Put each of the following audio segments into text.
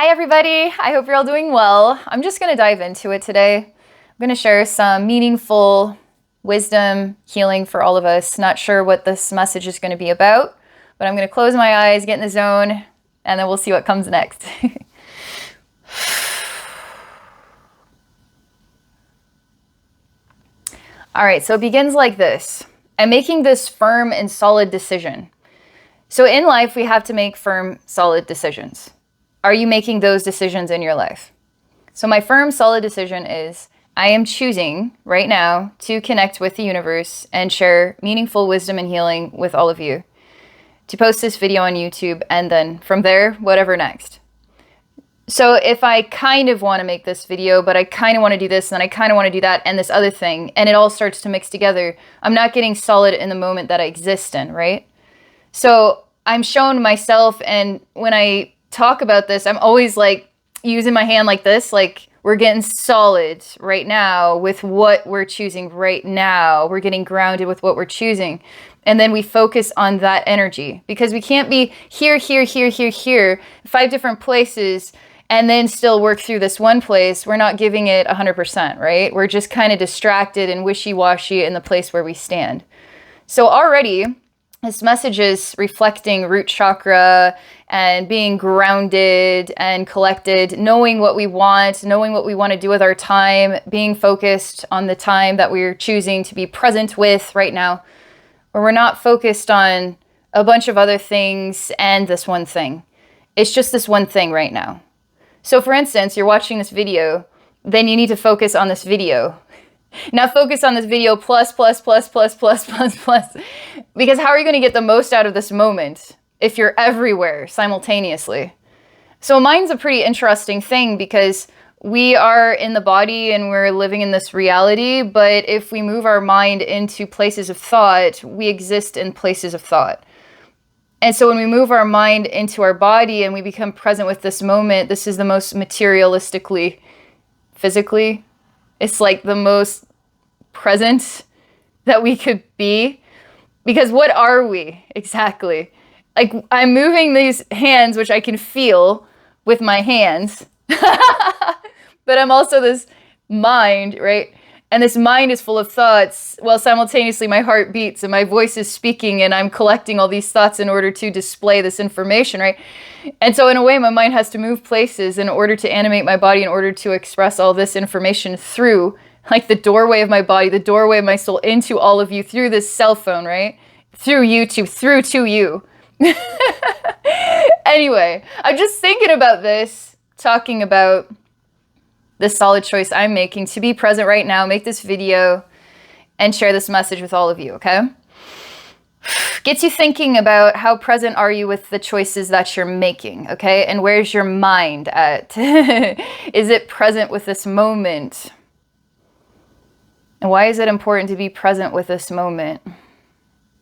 Hi everybody, I hope you're all doing well. I'm just going to dive into it today. I'm going to share some meaningful wisdom, healing for all of us. Not sure what this message is going to be about, but I'm going to close my eyes, get in the zone, and then we'll see what comes next. All right, so it begins like this. I'm making this firm and solid decision. So in life, we have to make firm, solid decisions. Are you making those decisions in your life? So my firm, solid decision is I am choosing right now to connect with the universe and share meaningful wisdom and healing with all of you. To post this video on YouTube, and then from there, whatever next. So if I kind of want to make this video, but I kind of want to do this, and then I kind of want to do that, and this other thing, and it all starts to mix together, I'm not getting solid in the moment that I exist in, right? So I'm showing myself, and when I talk about this, I'm always like using my hand like this, like we're getting solid right now with what we're choosing right now. We're getting grounded with what we're choosing. And then we focus on that energy, because we can't be here, here, here, here, here, 5 different places, and then still work through this one place. We're not giving it 100%, right? We're just kind of distracted and wishy-washy in the place where we stand. So already, this message is reflecting root chakra and being grounded and collected, knowing what we want to do with our time, being focused on the time that we're choosing to be present with right now, where we're not focused on a bunch of other things and this one thing. It's just this one thing right now. So for instance, you're watching this video, then you need to focus on this video. Now focus on this video plus, because how are you going to get the most out of this moment if you're everywhere simultaneously? So mind's a pretty interesting thing, because we are in the body and we're living in this reality, but if we move our mind into places of thought, we exist in places of thought. And so when we move our mind into our body and we become present with this moment, this is the most materialistically, physically, it's like the most present that we could be. Because what are we exactly? Like, I'm moving these hands, which I can feel with my hands, but I'm also this mind, right? And this mind is full of thoughts, while simultaneously my heart beats and my voice is speaking, and I'm collecting all these thoughts in order to display this information, right? And so in a way, my mind has to move places in order to animate my body, in order to express all this information through, like, the doorway of my body, the doorway of my soul into all of you, through this cell phone, right? Through YouTube, through to you. Anyway, I'm just thinking about this, talking about this solid choice I'm making to be present right now, make this video, and share this message with all of you, okay? Gets you thinking about how present are you with the choices that you're making, okay? And where's your mind at? Is it present with this moment? And why is it important to be present with this moment?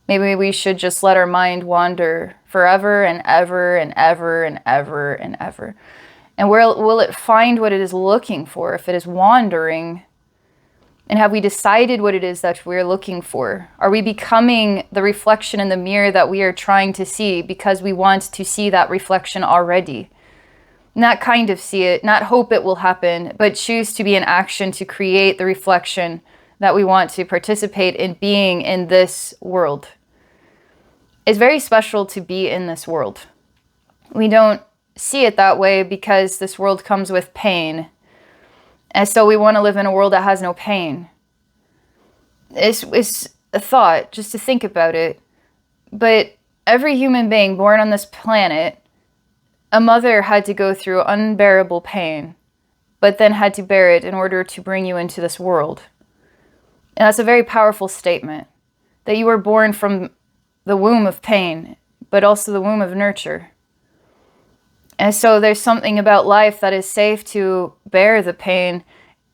Maybe we should just let our mind wander forever and ever and ever and ever and ever. And where will it find what it is looking for if it is wandering? And have we decided what it is that we're looking for? Are we becoming the reflection in the mirror that we are trying to see because we want to see that reflection already? Not kind of see it, not hope it will happen, but choose to be in action to create the reflection that we want to participate in being in this world. It's very special to be in this world. We don't see it that way because this world comes with pain. And so we want to live in a world that has no pain. It's a thought, just to think about it. But every human being born on this planet, a mother had to go through unbearable pain, but then had to bear it in order to bring you into this world. And that's a very powerful statement, that you were born from the womb of pain, but also the womb of nurture. And so there's something about life that is safe to bear the pain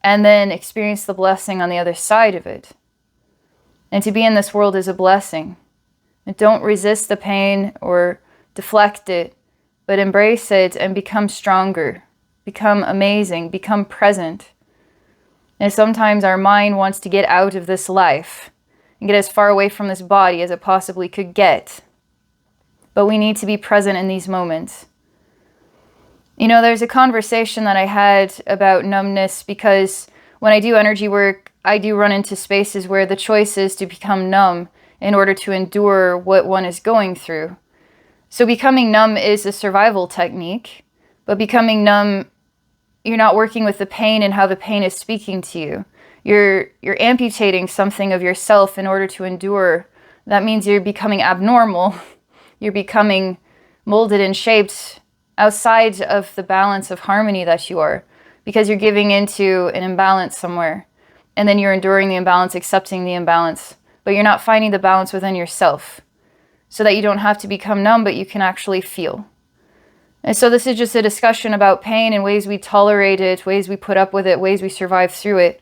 and then experience the blessing on the other side of it. And to be in this world is a blessing. And don't resist the pain or deflect it, but embrace it and become stronger, become amazing, become present. And sometimes our mind wants to get out of this life and get as far away from this body as it possibly could get. But we need to be present in these moments. You know, there's a conversation that I had about numbness, because when I do energy work, I do run into spaces where the choice is to become numb in order to endure what one is going through. So becoming numb is a survival technique, but becoming numb, you're not working with the pain and how the pain is speaking to you. You're amputating something of yourself in order to endure. That means you're becoming abnormal. You're becoming molded and shaped outside of the balance of harmony that you are, because you're giving into an imbalance somewhere, and then you're enduring the imbalance, accepting the imbalance, but you're not finding the balance within yourself, so that you don't have to become numb, but you can actually feel. And so this is just a discussion about pain and ways we tolerate it, ways we put up with it, ways we survive through it,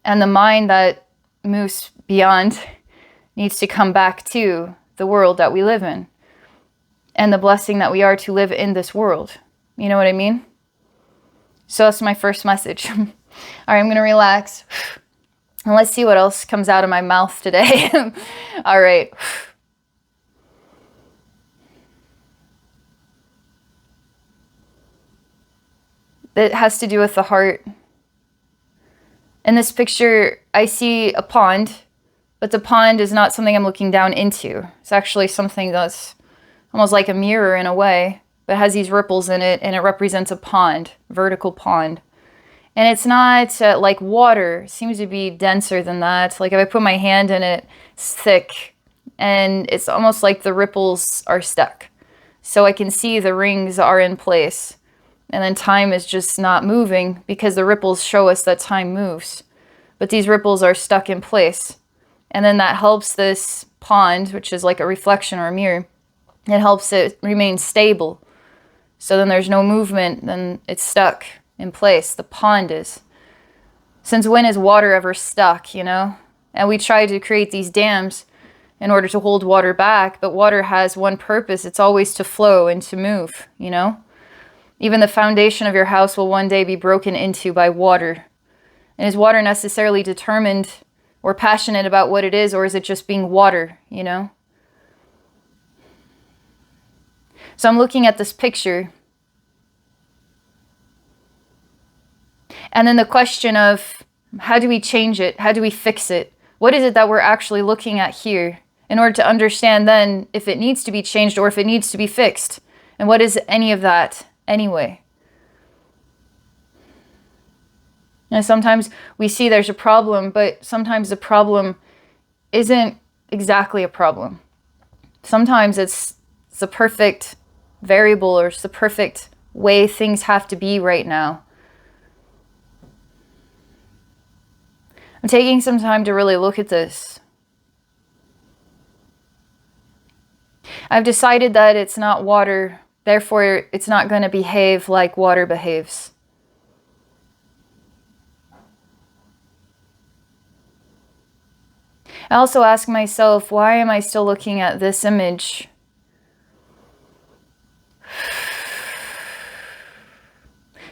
and the mind that moves beyond needs to come back to the world that we live in, and the blessing that we are to live in this world. You know what I mean? So that's my first message. All right, I'm going to relax. And let's see what else comes out of my mouth today. All right. It has to do with the heart. In this picture, I see a pond, but the pond is not something I'm looking down into. It's actually something that's almost like a mirror in a way, but it has these ripples in it, and it represents a pond, vertical pond. And it's not like water. It seems to be denser than that. Like if I put my hand in it, it's thick, and it's almost like the ripples are stuck. So I can see the rings are in place, and then time is just not moving, because the ripples show us that time moves. But these ripples are stuck in place. And then that helps this pond, which is like a reflection or a mirror, it helps it remain stable. So then there's no movement, then it's stuck in place. The pond is. Since when is water ever stuck, you know? And we try to create these dams in order to hold water back, but water has one purpose. It's always to flow and to move, you know? Even the foundation of your house will one day be broken into by water. And is water necessarily determined or passionate about what it is, or is it just being water, you know? So I'm looking at this picture, and then the question of how do we change it? How do we fix it? What is it that we're actually looking at here in order to understand then if it needs to be changed or if it needs to be fixed? And what is any of that anyway? And sometimes we see there's a problem, but sometimes the problem isn't exactly a problem. Sometimes it's the perfect variable, or it's the perfect way things have to be right now. I'm taking some time to really look at this. I've decided that it's not water, therefore it's not going to behave like water behaves. I also ask myself, why am I still looking at this image?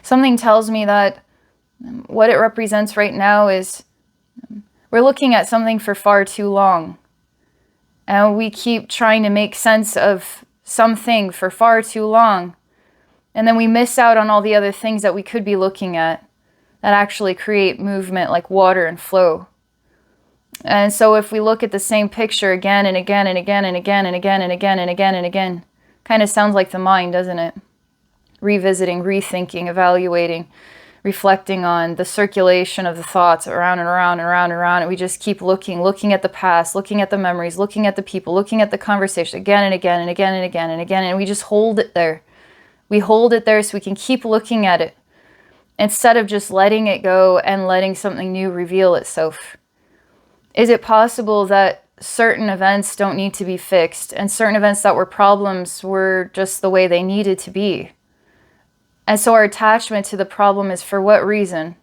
Something tells me that what it represents right now is we're looking at something for far too long. And we keep trying to make sense of something for far too long. And then we miss out on all the other things that we could be looking at that actually create movement, like water and flow. And so if we look at the same picture again and again and again and again and again and again and again and again, kind of sounds like the mind, doesn't it? Revisiting, rethinking, evaluating, reflecting on the circulation of the thoughts around and around and around and around. And we just keep looking at the past, looking at the memories, looking at the people, looking at the conversation again and again and again and again and again. And we just hold it there. We hold it there so we can keep looking at it instead of just letting it go and letting something new reveal itself. Is it possible that certain events don't need to be fixed, and certain events that were problems were just the way they needed to be? And so our attachment to the problem is for what reason?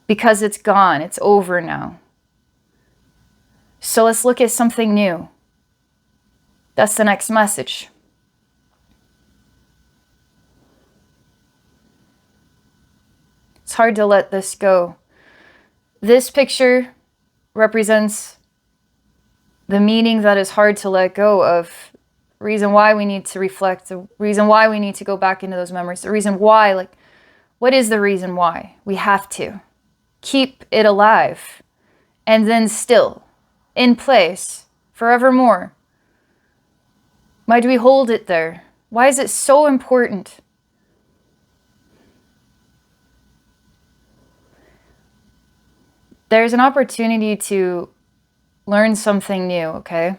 Because it's gone, it's over now. So let's look at something new. That's the next message. It's hard to let this go. This picture represents the meaning that is hard to let go of reason why we need to reflect, the reason why we need to go back into those memories, the reason why, like, what is the reason why we have to keep it alive and then still in place forevermore? Why do we hold it there? Why is it so important? There's an opportunity to learn something new, okay?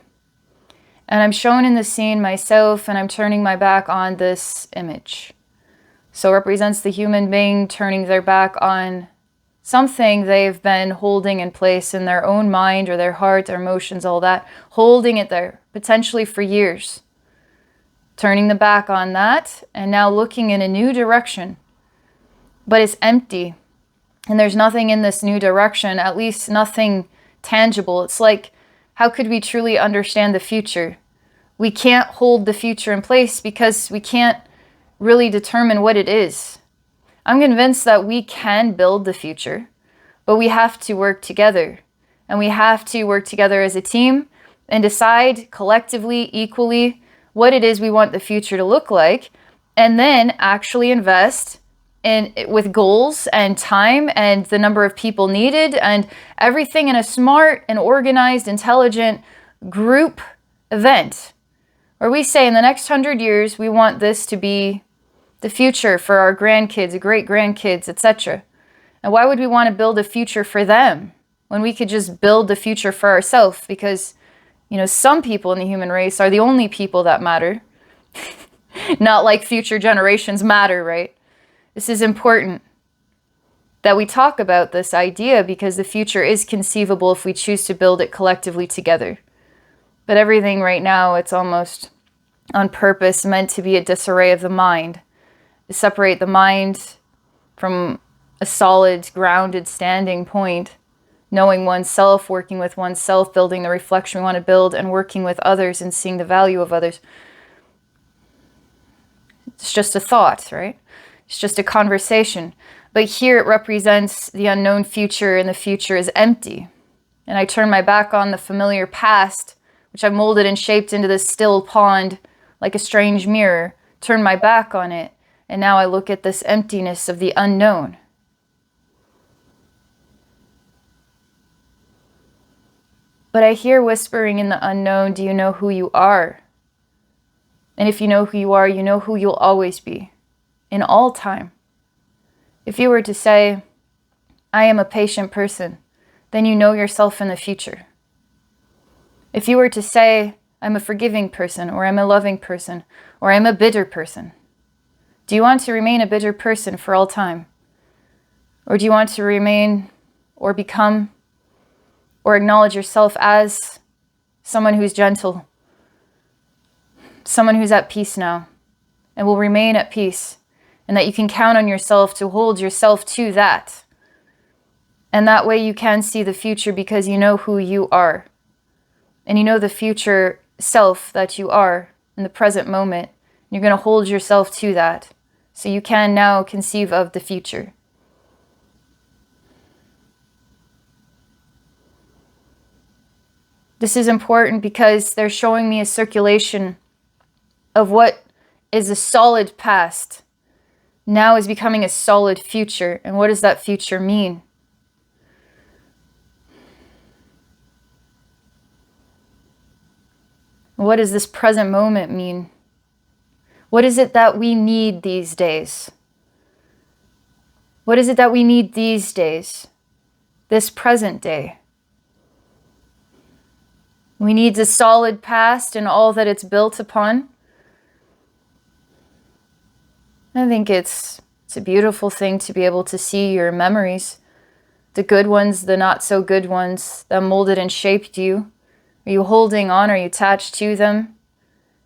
And I'm shown in the scene myself, and I'm turning my back on this image. So it represents the human being turning their back on something they've been holding in place in their own mind or their heart, their emotions, all that, holding it there, potentially for years. Turning the back on that, and now looking in a new direction. But it's empty. And there's nothing in this new direction, at least nothing tangible. It's like, how could we truly understand the future? We can't hold the future in place because we can't really determine what it is. I'm convinced that we can build the future, but we have to work together. And we have to work together as a team and decide collectively, equally, what it is we want the future to look like, and then actually invest with goals and time and the number of people needed and everything in a smart and organized, intelligent group event where we say in the next 100 years, we want this to be the future for our grandkids, great-grandkids, etc. And why would we want to build a future for them when we could just build the future for ourselves? Because, you know, some people in the human race are the only people that matter. Not like future generations matter, right? This is important that we talk about this idea because the future is conceivable if we choose to build it collectively together. But everything right now, it's almost on purpose meant to be a disarray of the mind. To separate the mind from a solid, grounded, standing point, knowing oneself, working with oneself, building the reflection we want to build, and working with others and seeing the value of others. It's just a thought, right? It's just a conversation. But here it represents the unknown future, and the future is empty. And I turn my back on the familiar past, which I've molded and shaped into this still pond like a strange mirror. Turn my back on it, and now I look at this emptiness of the unknown. But I hear whispering in the unknown, do you know who you are? And if you know who you are, you know who you'll always be. In all time. If you were to say, I am a patient person, then you know yourself in the future. If you were to say, I'm a forgiving person, or I'm a loving person, or I'm a bitter person, do you want to remain a bitter person for all time? Or do you want to remain or become or acknowledge yourself as someone who's gentle, someone who's at peace now, and will remain at peace? And that you can count on yourself to hold yourself to that. And that way you can see the future because you know who you are. And you know the future self that you are in the present moment. You're going to hold yourself to that. So you can now conceive of the future. This is important because they're showing me a circulation of what is a solid past now is becoming a solid future. And what does that future mean? What does this present moment mean? What is it that we need these days? What is it that we need these days? This present day. We need a solid past and all that it's built upon. I think it's a beautiful thing to be able to see your memories, the good ones, the not so good ones that molded and shaped you. Are you holding on? Are you attached to them?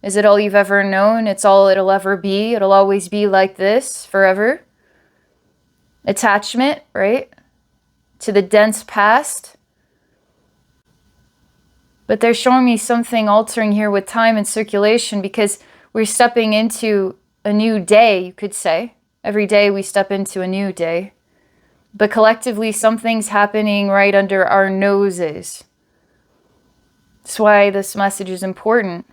Is it all you've ever known? It's all it'll ever be. It'll always be like this forever. Attachment, right? To the dense past. But they're showing me something altering here with time and circulation because we're stepping into a new day, you could say. Every day we step into a new day. But collectively, something's happening right under our noses. That's why this message is important.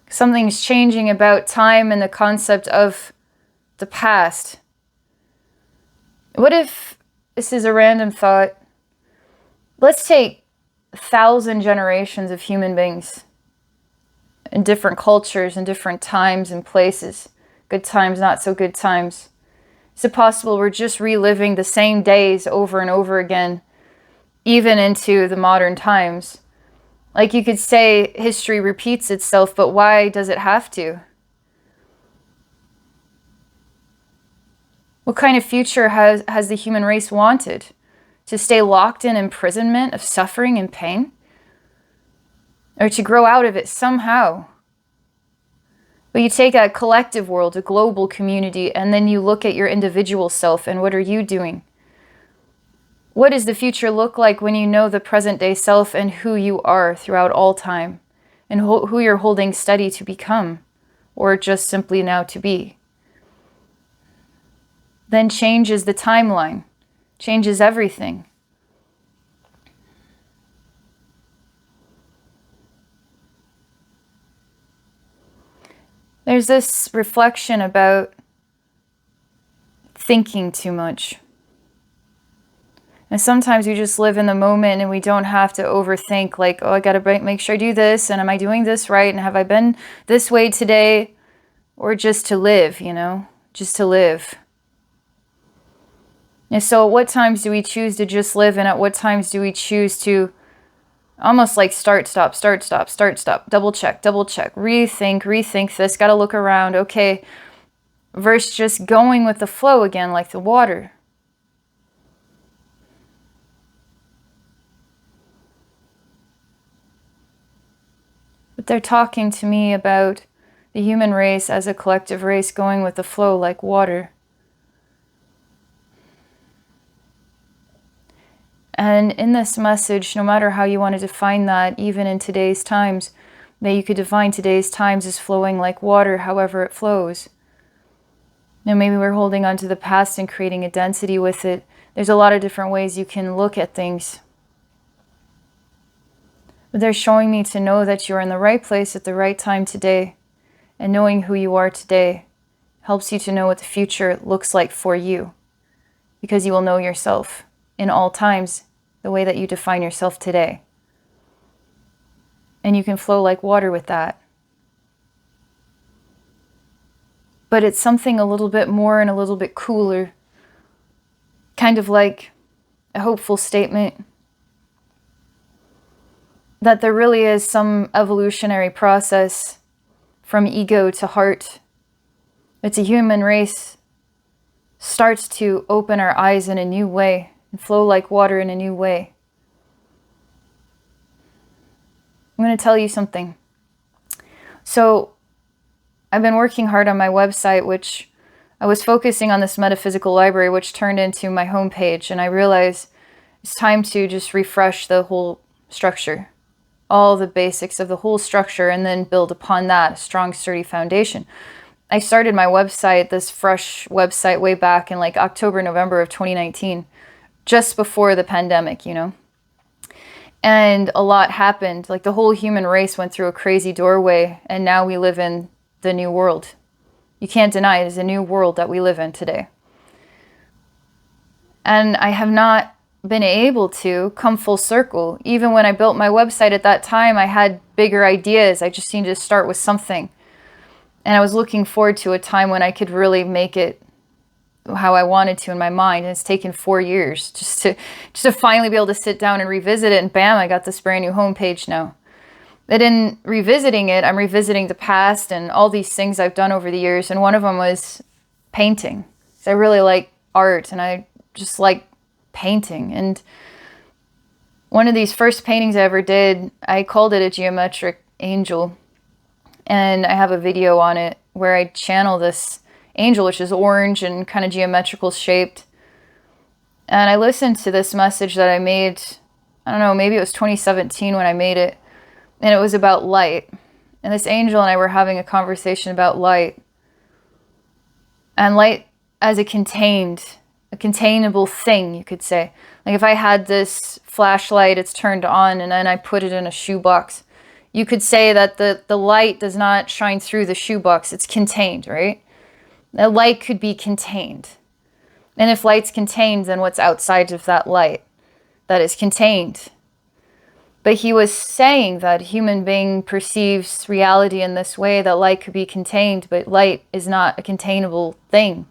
Something's changing about time and the concept of the past. What if, this is a random thought, let's take 1,000 generations of human beings in different cultures and different times and places, good times, not so good times. Is it possible we're just reliving the same days over and over again, even into the modern times? Like you could say history repeats itself, but why does it have to? What kind of future has the human race wanted? To stay locked in imprisonment of suffering and pain? Or to grow out of it somehow? But you take a collective world, a global community, and then you look at your individual self and what are you doing? What does the future look like when you know the present day self and who you are throughout all time? And who you're holding steady to become, or just simply now to be? Then changes the timeline, changes everything. There's this reflection about thinking too much. And sometimes we just live in the moment and we don't have to overthink, like, oh, I got to make sure I do this, and am I doing this right, and have I been this way today? Or just to live, you know, just to live. And so at what times do we choose to just live, and at what times do we choose to almost like start, stop, double check, rethink this, got to look around, okay, versus just going with the flow again like the water. But they're talking to me about the human race as a collective race going with the flow like water. And in this message, no matter how you want to define that, even in today's times, that you could define today's times as flowing like water, however it flows. Now, maybe we're holding on to the past and creating a density with it. There's a lot of different ways you can look at things. But they're showing me to know that you're in the right place at the right time today. And knowing who you are today helps you to know what the future looks like for you. Because you will know yourself in all times the way that you define yourself today. And you can flow like water with that. But it's something a little bit more and a little bit cooler. Kind of like a hopeful statement that there really is some evolutionary process from ego to heart. It's a human race starts to open our eyes in a new way and flow like water in a new way. I'm going to tell you something. So I've been working hard on my website, which I was focusing on this metaphysical library, which turned into my homepage. And I realized it's time to just refresh the whole structure, all the basics of the whole structure, and then build upon that a strong, sturdy foundation. I started my website, this fresh website, way back in like October, November of 2019, just before the pandemic, you know. And a lot happened. Like the whole human race went through a crazy doorway, and now we live in the new world. You can't deny it is a new world that we live in today. And I have not been able to come full circle. Even when I built my website at that time, I had bigger ideas. I just needed to start with something. And I was looking forward to a time when I could really make it how I wanted to in my mind. And it's taken 4 years just to finally be able to sit down and revisit it. And bam, I got this brand new homepage now. But in revisiting it, I'm revisiting the past and all these things I've done over the years. And one of them was painting. So I really like art, and I just like painting. And one of these first paintings I ever did, I called it a geometric angel. And I have a video on it where I channel this angel, which is orange and kind of geometrical shaped. And I listened to this message that I made, I don't know, maybe it was 2017 when I made it. And it was about light. And this angel and I were having a conversation about light. And light as a containable thing, you could say. Like if I had this flashlight, it's turned on, and then I put it in a shoebox. You could say that the light does not shine through the shoebox. It's contained, right? The light could be contained. And if light's contained, then what's outside of that light that is contained? But he was saying that human being perceives reality in this way, that light could be contained, but light is not a containable thing.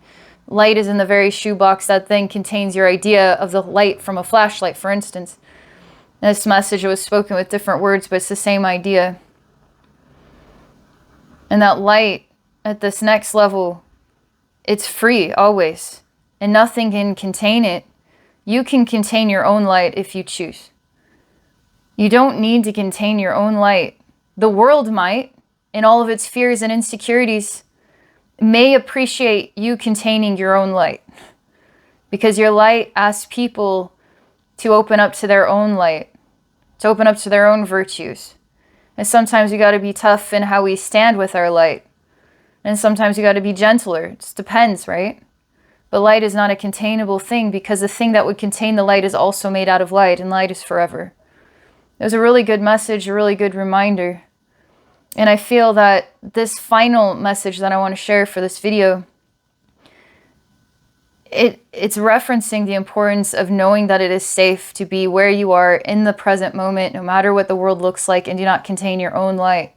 Light is in the very shoebox that then contains your idea of the light from a flashlight, for instance. And this message was spoken with different words, but it's the same idea. And that light at this next level, it's free always, and nothing can contain it. You can contain your own light if you choose. You don't need to contain your own light. The world might, in all of its fears and insecurities, may appreciate you containing your own light, because your light asks people to open up to their own light, to open up to their own virtues. And sometimes we got to be tough in how we stand with our light. And sometimes we got to be gentler. It just depends, right? But light is not a containable thing, because the thing that would contain the light is also made out of light, and light is forever. It was a really good message, a really good reminder. And I feel that this final message that I want to share for this video, it's referencing the importance of knowing that it is safe to be where you are in the present moment, no matter what the world looks like, and do not contain your own light.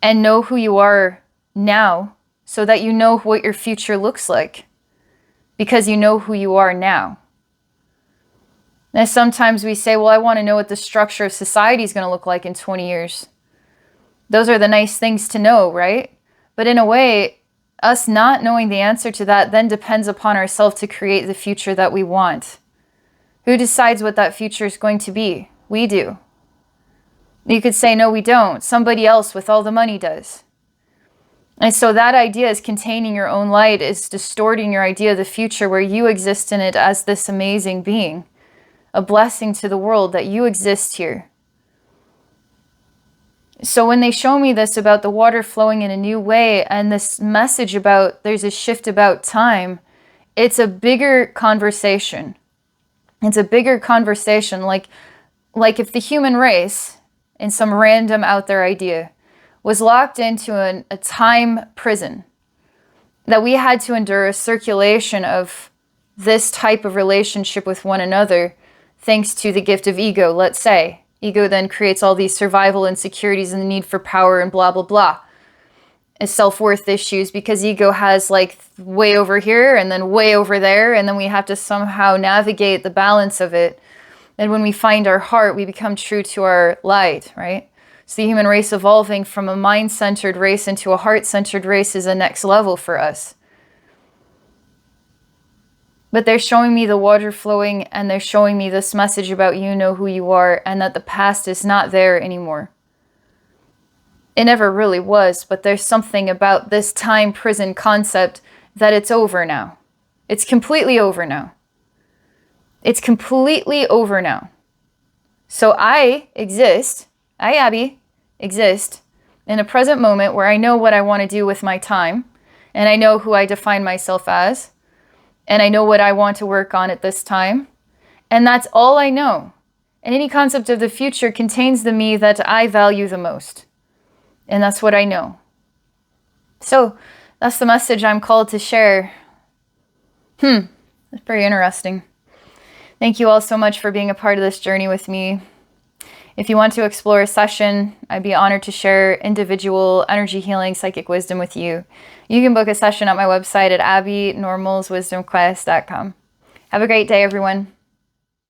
And know who you are now, so that you know what your future looks like, because you know who you are now. Now, sometimes we say, well, I want to know what the structure of society is going to look like in 20 years. Those are the nice things to know, right? But in a way, us not knowing the answer to that then depends upon ourselves to create the future that we want. Who decides what that future is going to be? We do. You could say, no, we don't. Somebody else with all the money does. And so that idea is containing your own light, is distorting your idea of the future, where you exist in it as this amazing being, a blessing to the world that you exist here. So when they show me this about the water flowing in a new way, and this message about there's a shift about time, it's a bigger conversation. It's a bigger conversation, like if the human race, in some random out there idea, was locked into a time prison, that we had to endure a circulation of this type of relationship with one another, thanks to the gift of ego, let's say. Ego then creates all these survival insecurities and the need for power and blah, blah, blah. As self-worth issues, because ego has like way over here and then way over there, and then we have to somehow navigate the balance of it. And when we find our heart, we become true to our light, right? So the human race evolving from a mind-centered race into a heart-centered race is a next level for us. But they're showing me the water flowing, and they're showing me this message about you know who you are, and that the past is not there anymore. It never really was, but there's something about this time prison concept that it's over now. It's completely over now. It's completely over now. So I exist, I, Abbey, exist in a present moment where I know what I want to do with my time, and I know who I define myself as, and I know what I want to work on at this time. And that's all I know. And any concept of the future contains the me that I value the most. And that's what I know. So that's the message I'm called to share. That's pretty interesting. Thank you all so much for being a part of this journey with me. If you want to explore a session, I'd be honored to share individual energy healing, psychic wisdom with you. You can book a session at my website at abbeynormalswisdomquest.com. Have a great day, everyone.